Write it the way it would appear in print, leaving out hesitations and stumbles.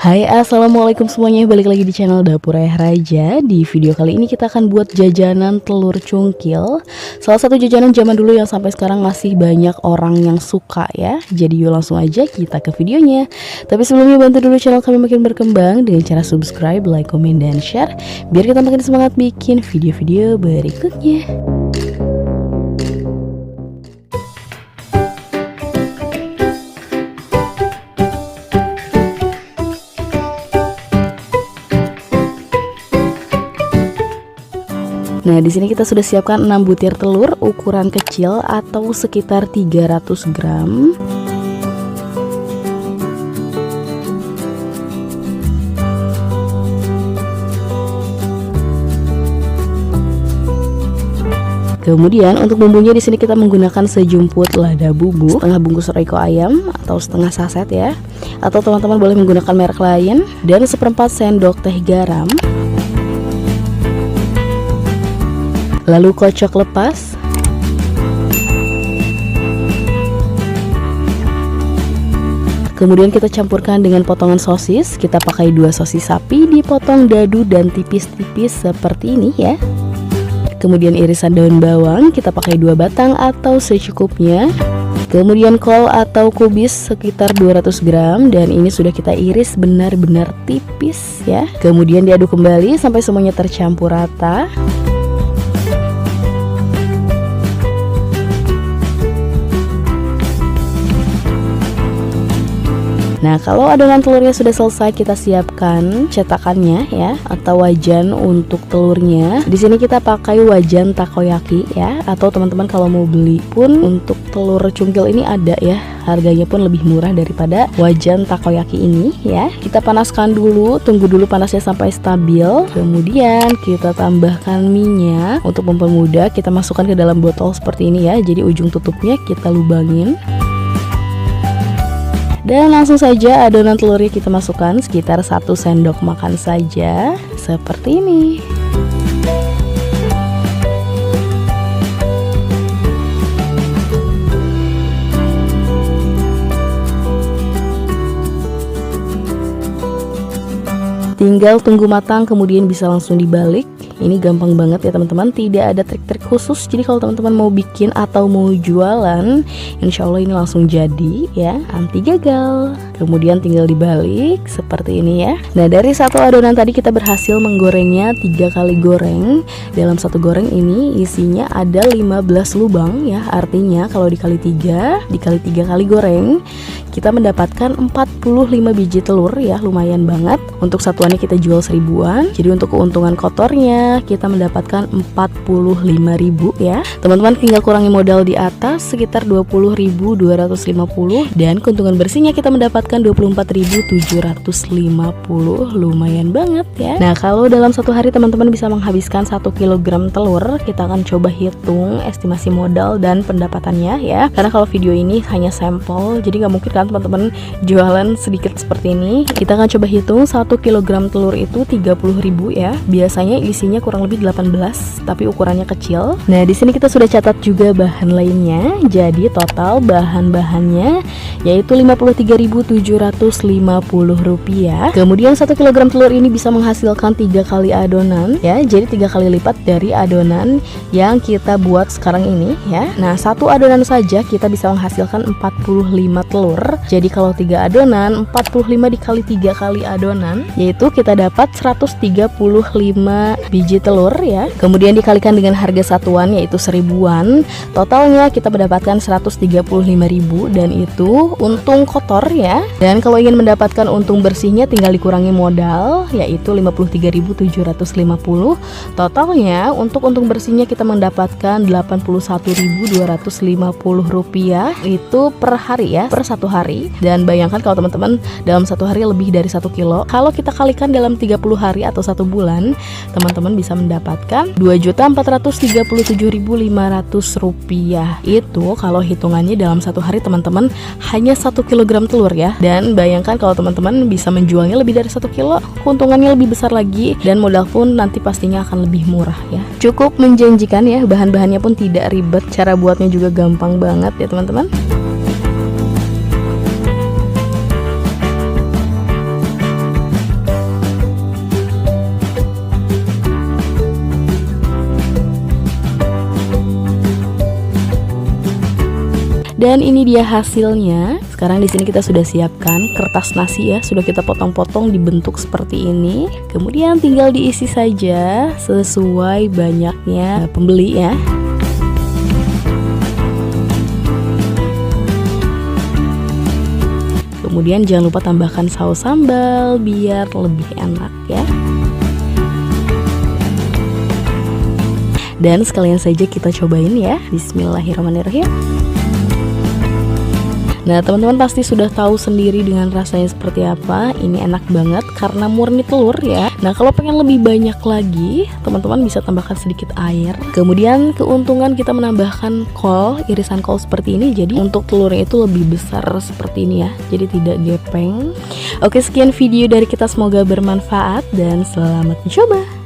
Hai, assalamualaikum semuanya, balik lagi di channel Dapur Ayah Raja. Di video kali ini kita akan buat jajanan telur cungkil, salah satu jajanan zaman dulu yang sampai sekarang masih banyak orang yang suka ya. Jadi yuk langsung aja kita ke videonya. Tapi sebelumnya bantu dulu channel kami makin berkembang dengan cara subscribe, like, komen, dan share, biar kita makin semangat bikin video-video berikutnya. Nah, di sini kita sudah siapkan 6 butir telur ukuran kecil atau sekitar 300 gram. Kemudian untuk bumbunya di sini kita menggunakan sejumput lada bubuk, setengah bungkus Royco ayam atau setengah saset ya. Atau teman-teman boleh menggunakan merek lain, dan seperempat sendok teh garam. Lalu kocok lepas. Kemudian kita campurkan dengan potongan sosis. Kita pakai 2 sosis sapi dipotong dadu dan tipis-tipis seperti ini ya. Kemudian irisan daun bawang kita pakai 2 batang atau secukupnya. Kemudian kol atau kubis sekitar 200 gram, dan ini sudah kita iris benar-benar tipis ya. Kemudian diaduk kembali sampai semuanya tercampur rata. Nah, kalau adonan telurnya sudah selesai, kita siapkan cetakannya ya, atau wajan untuk telurnya. Di sini kita pakai wajan takoyaki ya, atau teman-teman kalau mau beli pun untuk telur cungkil ini ada ya. Harganya pun lebih murah daripada wajan takoyaki ini ya. Kita panaskan dulu, tunggu dulu panasnya sampai stabil. Kemudian kita tambahkan minyak. Untuk mempermudah, kita masukkan ke dalam botol seperti ini ya. Jadi ujung tutupnya kita lubangin. Dan langsung saja adonan telurnya kita masukkan sekitar 1 sendok makan saja, seperti ini. Tinggal tunggu matang, kemudian bisa langsung dibalik. Ini gampang banget ya teman-teman, tidak ada trik-trik khusus. Jadi kalau teman-teman mau bikin atau mau jualan, insya Allah ini langsung jadi ya, anti gagal. Kemudian tinggal dibalik seperti ini ya. Nah, dari satu adonan tadi kita berhasil menggorengnya 3 kali goreng. Dalam satu goreng ini isinya ada 15 lubang ya. Artinya kalau dikali 3 kali goreng, kita mendapatkan 45 biji telur ya, lumayan banget. Untuk satuannya kita jual 1000-an. Jadi untuk keuntungan kotornya kita mendapatkan 45.000 ya. Teman-teman tinggal kurangi modal di atas sekitar 20.250, dan keuntungan bersihnya kita mendapatkan 24.750. Lumayan banget ya. Nah, kalau dalam satu hari teman-teman bisa menghabiskan 1 kg telur, kita akan coba hitung estimasi modal dan pendapatannya ya. Karena kalau video ini hanya sampel, jadi nggak mungkin kan teman-teman jualan sedikit seperti ini. Kita akan coba hitung 1 kg telur itu 30.000 ya. Biasanya isinya kurang lebih 18, tapi ukurannya kecil. Nah, di sini kita sudah catat juga bahan lainnya. Jadi total bahan-bahannya yaitu Rp53.750. Kemudian 1 kg telur ini bisa menghasilkan 3 kali adonan ya. Jadi 3 kali lipat dari adonan yang kita buat sekarang ini ya. Nah, satu adonan saja kita bisa menghasilkan 45 telur. Jadi kalau 3 adonan, 45 dikali 3 kali adonan, yaitu kita dapat 135 biji telur ya. Kemudian dikalikan dengan harga satuan yaitu 1000-an. Totalnya kita mendapatkan 135.000, dan itu untung kotor ya. Dan kalau ingin mendapatkan untung bersihnya tinggal dikurangi modal yaitu 53.750. Totalnya untuk untung bersihnya kita mendapatkan 81.250 rupiah itu per hari ya, per 1 hari. Dan bayangkan kalau teman-teman dalam 1 hari lebih dari 1 kilo, kalau kita kalikan dalam 30 hari atau 1 bulan, teman-teman bisa mendapatkan 2.437.500 rupiah. Itu kalau hitungannya dalam 1 hari teman-teman hanya 1 kg telur ya. Dan bayangkan kalau teman-teman bisa menjualnya lebih dari 1 kilo, keuntungannya lebih besar lagi, dan modal pun nanti pastinya akan lebih murah ya. Cukup menjanjikan ya, bahan-bahannya pun tidak ribet, cara buatnya juga gampang banget ya teman-teman. Dan ini dia hasilnya. Sekarang di sini kita sudah siapkan kertas nasi ya, sudah kita potong-potong dibentuk seperti ini. Kemudian tinggal diisi saja sesuai banyaknya pembeli ya. Kemudian jangan lupa tambahkan saus sambal biar lebih enak ya. Dan sekalian saja kita cobain ya. Bismillahirrahmanirrahim. Nah teman-teman pasti sudah tahu sendiri dengan rasanya seperti apa. Ini enak banget karena murni telur ya. Nah kalau pengen lebih banyak lagi, teman-teman bisa tambahkan sedikit air. Kemudian keuntungan kita menambahkan kol, irisan kol seperti ini. Jadi untuk telurnya itu lebih besar seperti ini ya. Jadi tidak gepeng. Oke, sekian video dari kita, semoga bermanfaat dan selamat mencoba.